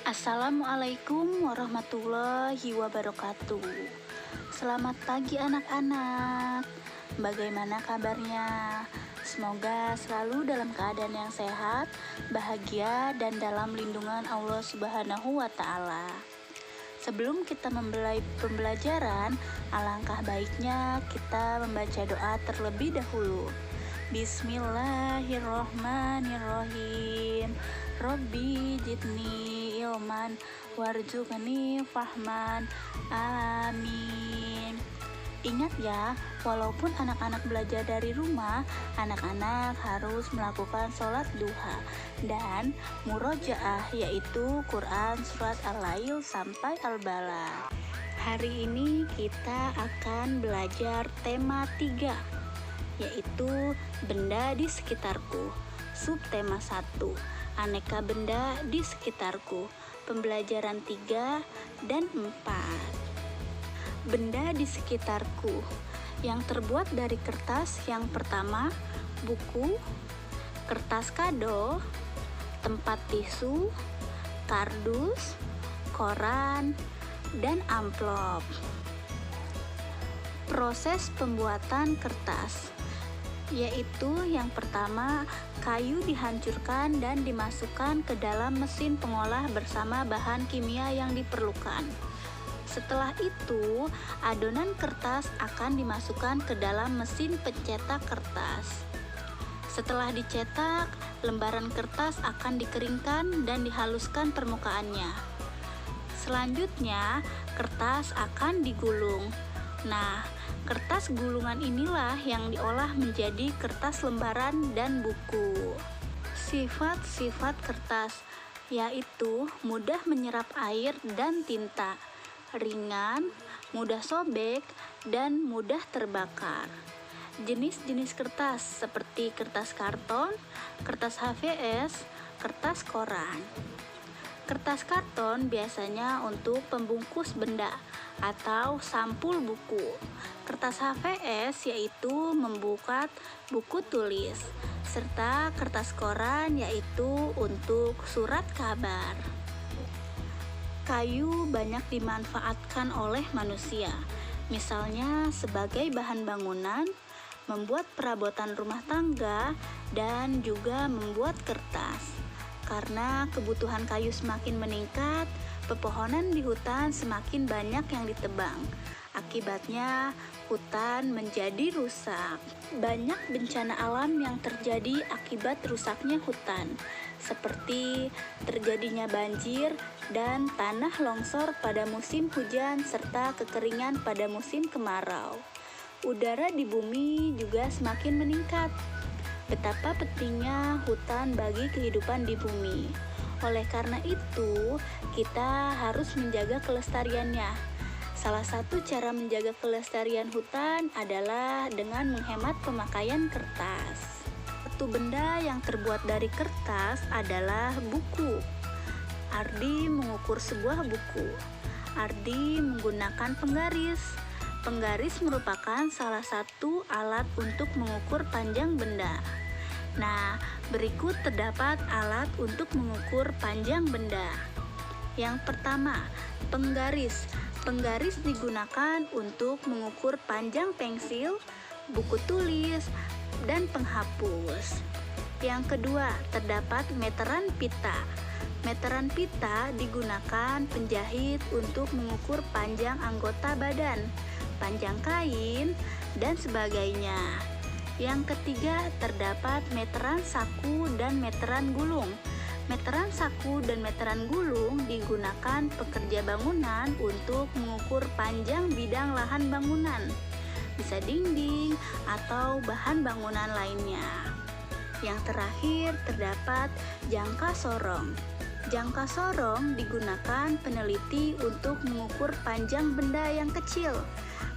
Assalamualaikum warahmatullahi wabarakatuh. Selamat pagi anak-anak. Bagaimana kabarnya? Semoga selalu dalam keadaan yang sehat, bahagia, dan dalam lindungan Allah Subhanahu wa Ta'ala. Sebelum kita memulai pembelajaran, alangkah baiknya kita membaca doa terlebih dahulu. Bismillahirrohmanirrohim. Robbi jidni ilman warzuqni fahman. Amin. Ingat ya, walaupun anak-anak belajar dari rumah, anak-anak harus melakukan sholat duha dan murojaah, yaitu Quran surat Al-Lail sampai Al-Balad. Hari ini kita akan belajar tema 3, yaitu benda di sekitarku. Subtema 1, aneka benda di sekitarku. Pembelajaran 3 dan 4. Benda di sekitarku yang terbuat dari kertas. Yang pertama, buku, kertas kado, tempat tisu, kardus, koran, dan amplop. Proses pembuatan kertas, yaitu yang pertama, kayu dihancurkan dan dimasukkan ke dalam mesin pengolah bersama bahan kimia yang diperlukan. Setelah itu, adonan kertas akan dimasukkan ke dalam mesin pencetak kertas. Setelah dicetak, lembaran kertas akan dikeringkan dan dihaluskan permukaannya. Selanjutnya, kertas akan digulung. Nah, kertas gulungan inilah yang diolah menjadi kertas lembaran dan buku. Sifat-sifat kertas, yaitu mudah menyerap air dan tinta, ringan, mudah sobek, dan mudah terbakar. Jenis-jenis kertas seperti kertas karton, kertas HVS, kertas koran. Kertas karton biasanya untuk pembungkus benda atau sampul buku. Kertas HVS yaitu membuat buku tulis, serta kertas koran yaitu untuk surat kabar. Kayu banyak dimanfaatkan oleh manusia, misalnya sebagai bahan bangunan, membuat perabotan rumah tangga, dan juga membuat kertas. Karena kebutuhan kayu semakin meningkat, pepohonan di hutan semakin banyak yang ditebang. Akibatnya, hutan menjadi rusak. Banyak bencana alam yang terjadi akibat rusaknya hutan, seperti terjadinya banjir dan tanah longsor pada musim hujan serta kekeringan pada musim kemarau. Udara di bumi juga semakin meningkat. Betapa pentingnya hutan bagi kehidupan di bumi. Oleh karena itu, kita harus menjaga kelestariannya. Salah satu cara menjaga kelestarian hutan adalah dengan menghemat pemakaian kertas. Satu benda yang terbuat dari kertas adalah buku. Ardi mengukur sebuah buku. Ardi menggunakan penggaris. Penggaris merupakan salah satu alat untuk mengukur panjang benda. Nah, berikut terdapat alat untuk mengukur panjang benda. Yang pertama, penggaris. Penggaris digunakan untuk mengukur panjang pensil, buku tulis, dan penghapus. Yang kedua, terdapat meteran pita. Meteran pita digunakan penjahit untuk mengukur panjang anggota badan, panjang kain, dan sebagainya. Yang ketiga, terdapat meteran saku dan meteran gulung. Meteran saku dan meteran gulung digunakan pekerja bangunan untuk mengukur panjang bidang lahan bangunan, bisa dinding atau bahan bangunan lainnya. Yang terakhir, terdapat jangka sorong. Jangka sorong digunakan peneliti untuk mengukur panjang benda yang kecil,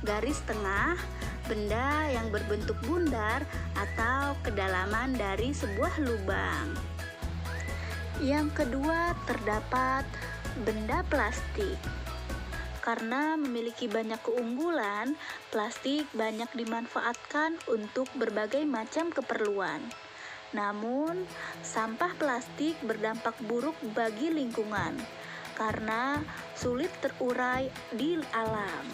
garis tengah, benda yang berbentuk bundar, atau kedalaman dari sebuah lubang. Yang kedua, terdapat benda plastik. Karena memiliki banyak keunggulan, plastik banyak dimanfaatkan untuk berbagai macam keperluan. Namun, sampah plastik berdampak buruk bagi lingkungan. karena sulit terurai di alam.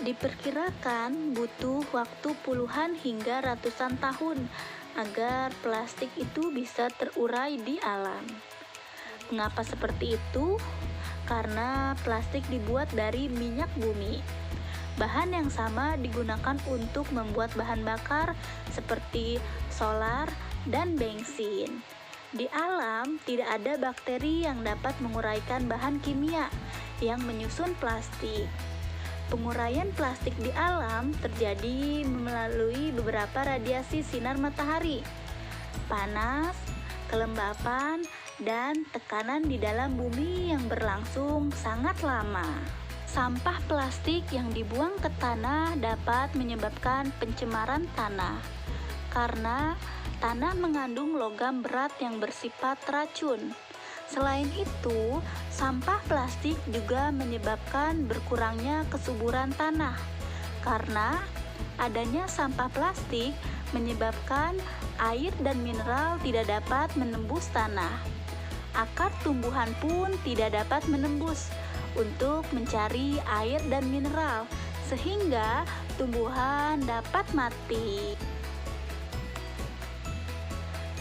Diperkirakan butuh waktu puluhan hingga ratusan tahun agar plastik itu bisa terurai di alam. Mengapa seperti itu? Karena plastik dibuat dari minyak bumi. Bahan yang sama digunakan untuk membuat bahan bakar seperti solar dan bensin. Di alam tidak ada bakteri yang dapat menguraikan bahan kimia yang menyusun plastik. Penguraian plastik di alam terjadi melalui beberapa radiasi sinar matahari, panas, kelembapan, dan tekanan di dalam bumi yang berlangsung sangat lama. Sampah plastik yang dibuang ke tanah dapat menyebabkan pencemaran tanah, karena tanah mengandung logam berat yang bersifat racun. Selain itu, sampah plastik juga menyebabkan berkurangnya kesuburan tanah, karena adanya sampah plastik menyebabkan air dan mineral tidak dapat menembus tanah. Akar tumbuhan pun tidak dapat menembus untuk mencari air dan mineral, sehingga tumbuhan dapat mati.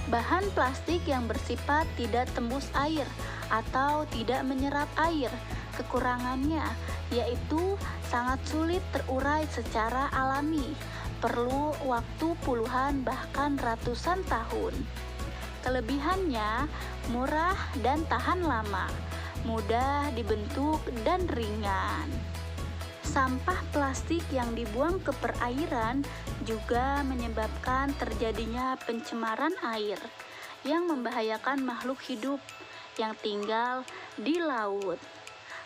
Bahan plastik yang bersifat tidak tembus air atau tidak menyerap air, kekurangannya yaitu sangat sulit terurai secara alami, perlu waktu puluhan bahkan ratusan tahun. Kelebihannya murah dan tahan lama, mudah dibentuk dan ringan. Sampah plastik yang dibuang ke perairan juga menyebabkan terjadinya pencemaran air yang membahayakan makhluk hidup yang tinggal di laut.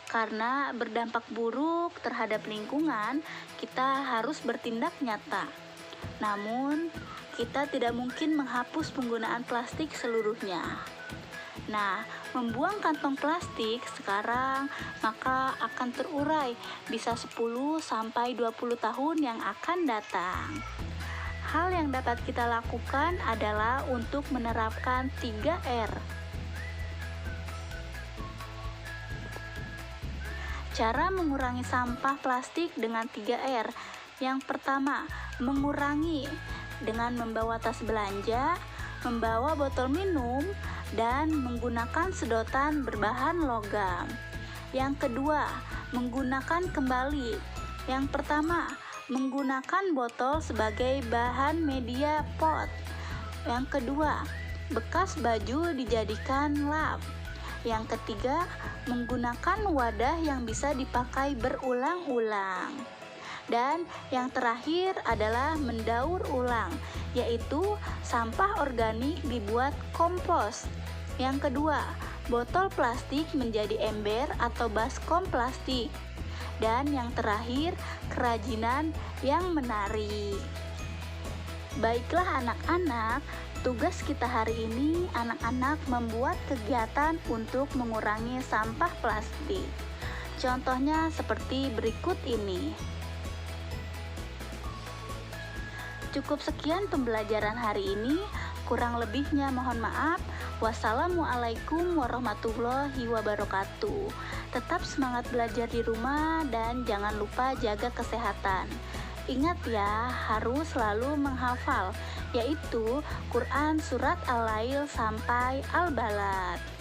Karena berdampak buruk terhadap lingkungan, kita harus bertindak nyata. Namun, kita tidak mungkin menghapus penggunaan plastik seluruhnya. Nah, membuang kantong plastik sekarang maka akan terurai bisa 10-20 tahun yang akan datang. Hal yang dapat kita lakukan adalah untuk menerapkan 3R. Cara mengurangi sampah plastik dengan 3R. Yang pertama, mengurangi dengan membawa tas belanja, membawa botol minum, dan menggunakan sedotan berbahan logam. Yang kedua, menggunakan kembali. Yang pertama, menggunakan botol sebagai bahan media pot. Yang kedua, bekas baju dijadikan lap. Yang ketiga, menggunakan wadah yang bisa dipakai berulang-ulang. Dan yang terakhir adalah mendaur ulang, yaitu sampah organik dibuat kompos. Yang kedua, botol plastik menjadi ember atau baskom plastik. Dan yang terakhir, kerajinan yang menarik. Baiklah anak-anak, tugas kita hari ini anak-anak membuat kegiatan untuk mengurangi sampah plastik. Contohnya seperti berikut ini. Cukup sekian pembelajaran hari ini, kurang lebihnya mohon maaf. Wassalamualaikum warahmatullahi wabarakatuh. Tetap semangat belajar di rumah dan jangan lupa jaga kesehatan. Ingat ya, harus selalu menghafal, yaitu Quran Surat Al-Lail sampai Al-Balad.